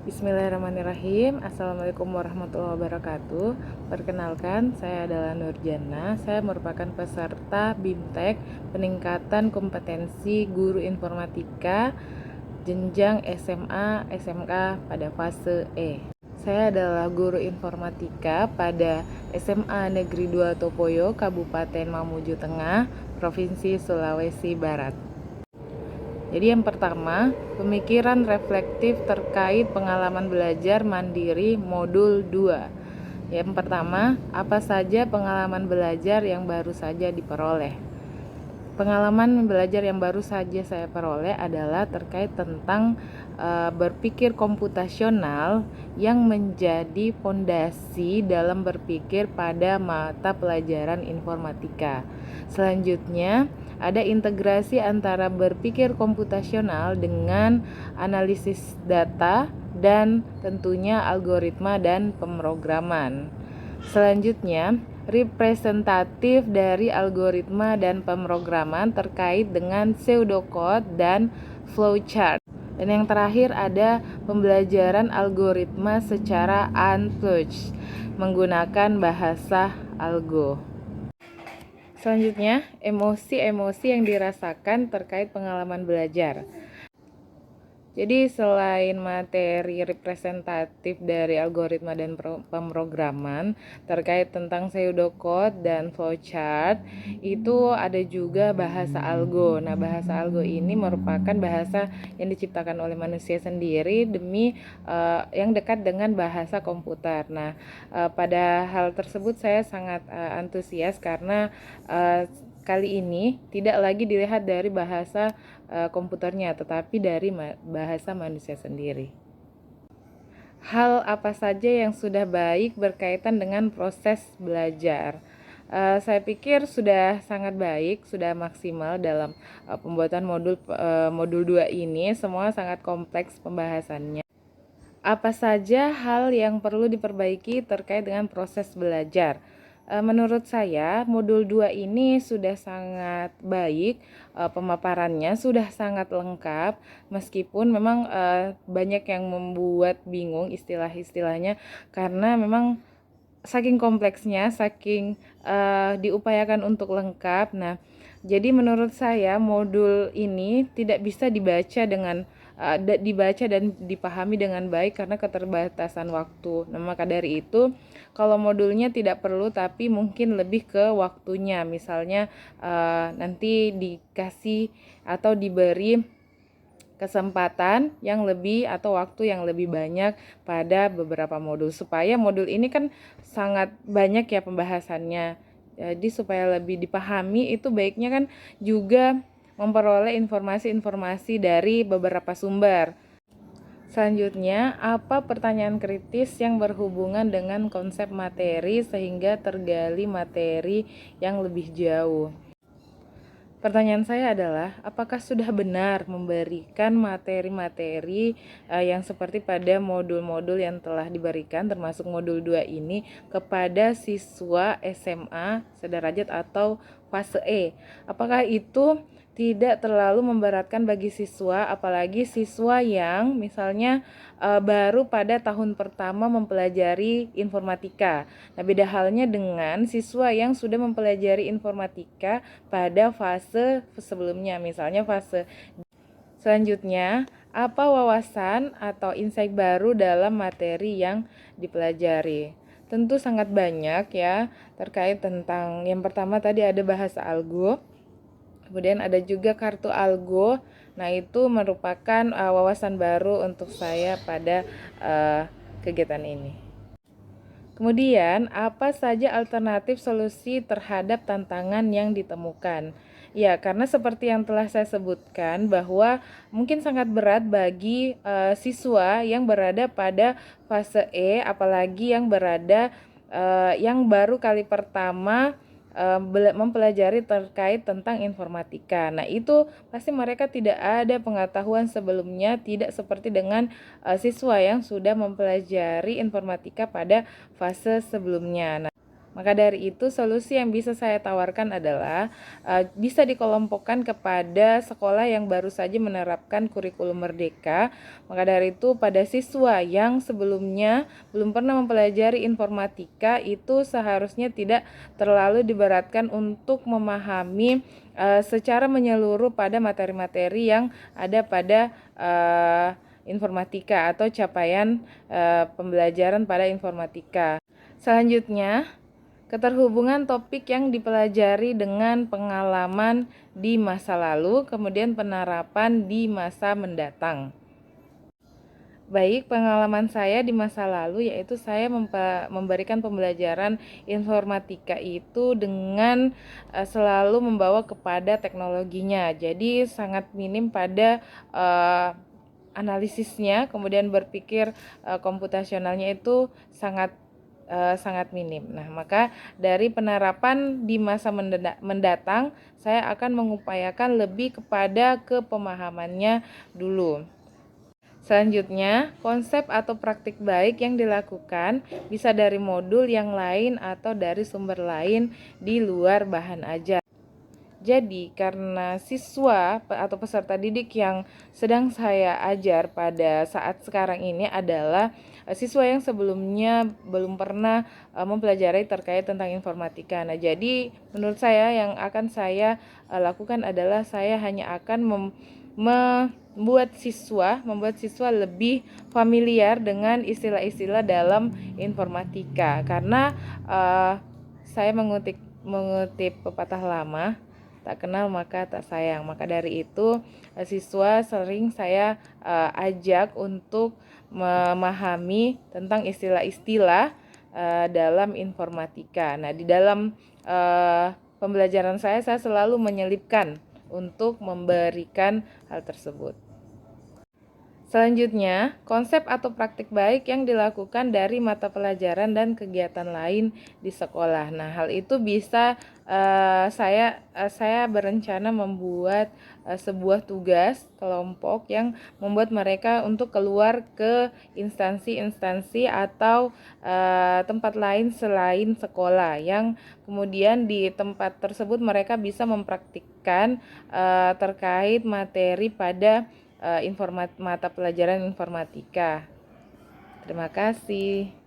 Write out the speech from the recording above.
Bismillahirrahmanirrahim. Assalamualaikum warahmatullahi wabarakatuh. Perkenalkan, saya adalah Nurjana. Saya merupakan peserta BIMTEK Peningkatan Kompetensi Guru Informatika Jenjang SMA SMK pada fase E. Saya adalah guru informatika pada SMA Negeri 2 Topoyo, Kabupaten Mamuju Tengah, Provinsi Sulawesi Barat. Jadi yang pertama, pemikiran reflektif terkait pengalaman belajar mandiri modul 2. Yang pertama, apa saja pengalaman belajar yang baru saja diperoleh? Pengalaman belajar yang baru saja saya peroleh adalah terkait tentang berpikir komputasional yang menjadi fondasi dalam berpikir pada mata pelajaran informatika. Selanjutnya, ada integrasi antara berpikir komputasional dengan analisis data dan tentunya algoritma dan pemrograman. Selanjutnya, representatif dari algoritma dan pemrograman terkait dengan pseudocode dan flowchart. Dan yang terakhir ada pembelajaran algoritma secara unplugged menggunakan bahasa algo. Selanjutnya, emosi-emosi yang dirasakan terkait pengalaman belajar. Jadi selain materi representatif dari algoritma dan pemrograman terkait tentang pseudocode dan flowchart, itu ada juga bahasa algo. Nah, bahasa algo ini merupakan bahasa yang diciptakan oleh manusia sendiri demi yang dekat dengan bahasa komputer. Nah, pada hal tersebut saya sangat antusias karena kali ini tidak lagi dilihat dari bahasa komputernya, tetapi dari bahasa manusia sendiri. Hal apa saja yang sudah baik berkaitan dengan proses belajar? Saya pikir sudah sangat baik, sudah maksimal dalam pembuatan modul 2 ini. Semua sangat kompleks pembahasannya. Apa saja hal yang perlu diperbaiki terkait dengan proses belajar? Menurut saya, modul 2 ini sudah sangat baik, pemaparannya sudah sangat lengkap, meskipun memang banyak yang membuat bingung istilah-istilahnya, karena memang saking kompleksnya, saking diupayakan untuk lengkap. Nah, jadi menurut saya modul ini tidak bisa dibaca dan dipahami dengan baik karena keterbatasan waktu. Nah, maka dari itu, kalau modulnya tidak perlu, tapi mungkin lebih ke waktunya. Misalnya nanti dikasih atau diberi kesempatan yang lebih atau waktu yang lebih banyak pada beberapa modul, supaya modul ini kan sangat banyak ya pembahasannya. Jadi supaya lebih dipahami, itu baiknya kan juga memperoleh informasi-informasi dari beberapa sumber. Selanjutnya, apa pertanyaan kritis yang berhubungan dengan konsep materi sehingga tergali materi yang lebih jauh? Pertanyaan saya adalah, apakah sudah benar memberikan materi-materi yang seperti pada modul-modul yang telah diberikan, termasuk modul 2 ini, kepada siswa SMA sederajat atau fase E? Apakah itu tidak terlalu memberatkan bagi siswa, apalagi siswa yang misalnya baru pada tahun pertama mempelajari informatika. Nah, beda halnya dengan siswa yang sudah mempelajari informatika pada fase sebelumnya, misalnya fase. Selanjutnya, apa wawasan atau insight baru dalam materi yang dipelajari? Tentu sangat banyak ya, terkait tentang yang pertama tadi ada bahasa algo. Kemudian ada juga kartu algo. Nah, itu merupakan wawasan baru untuk saya pada kegiatan ini. Kemudian, apa saja alternatif solusi terhadap tantangan yang ditemukan? Ya, karena seperti yang telah saya sebutkan bahwa mungkin sangat berat bagi siswa yang berada pada fase E, apalagi yang yang baru kali pertama mempelajari terkait tentang informatika. Nah, itu pasti mereka tidak ada pengetahuan sebelumnya, tidak seperti dengan siswa yang sudah mempelajari informatika pada fase sebelumnya. Nah, Maka dari itu, solusi yang bisa saya tawarkan adalah bisa dikelompokkan kepada sekolah yang baru saja menerapkan kurikulum merdeka. Maka dari itu, pada siswa yang sebelumnya belum pernah mempelajari informatika, itu seharusnya tidak terlalu diberatkan untuk memahami secara menyeluruh pada materi-materi yang ada pada informatika atau capaian pembelajaran pada informatika. Selanjutnya, keterhubungan topik yang dipelajari dengan pengalaman di masa lalu, kemudian penerapan di masa mendatang. Baik, pengalaman saya di masa lalu yaitu saya memberikan pembelajaran informatika itu dengan selalu membawa kepada teknologinya. Jadi sangat minim pada analisisnya, kemudian berpikir komputasionalnya itu sangat minim. Nah, maka dari penerapan di masa mendatang, saya akan mengupayakan lebih kepada kepemahamannya dulu. Selanjutnya, konsep atau praktik baik yang dilakukan bisa dari modul yang lain atau dari sumber lain di luar bahan ajar. Jadi, karena siswa atau peserta didik yang sedang saya ajar pada saat sekarang ini adalah siswa yang sebelumnya belum pernah mempelajari terkait tentang informatika. Nah, jadi menurut saya yang akan saya lakukan adalah saya hanya akan membuat siswa lebih familiar dengan istilah-istilah dalam informatika, karena saya mengutip pepatah lama, tak kenal maka tak sayang. Maka dari itu siswa sering saya ajak untuk memahami tentang istilah-istilah dalam informatika. Nah, di dalam pembelajaran saya selalu menyelipkan untuk memberikan hal tersebut. Selanjutnya, konsep atau praktik baik yang dilakukan dari mata pelajaran dan kegiatan lain di sekolah. Nah, hal itu bisa saya berencana membuat sebuah tugas kelompok yang membuat mereka untuk keluar ke instansi-instansi atau tempat lain selain sekolah, yang kemudian di tempat tersebut mereka bisa mempraktikkan terkait materi pada mata pelajaran informatika. Terima kasih.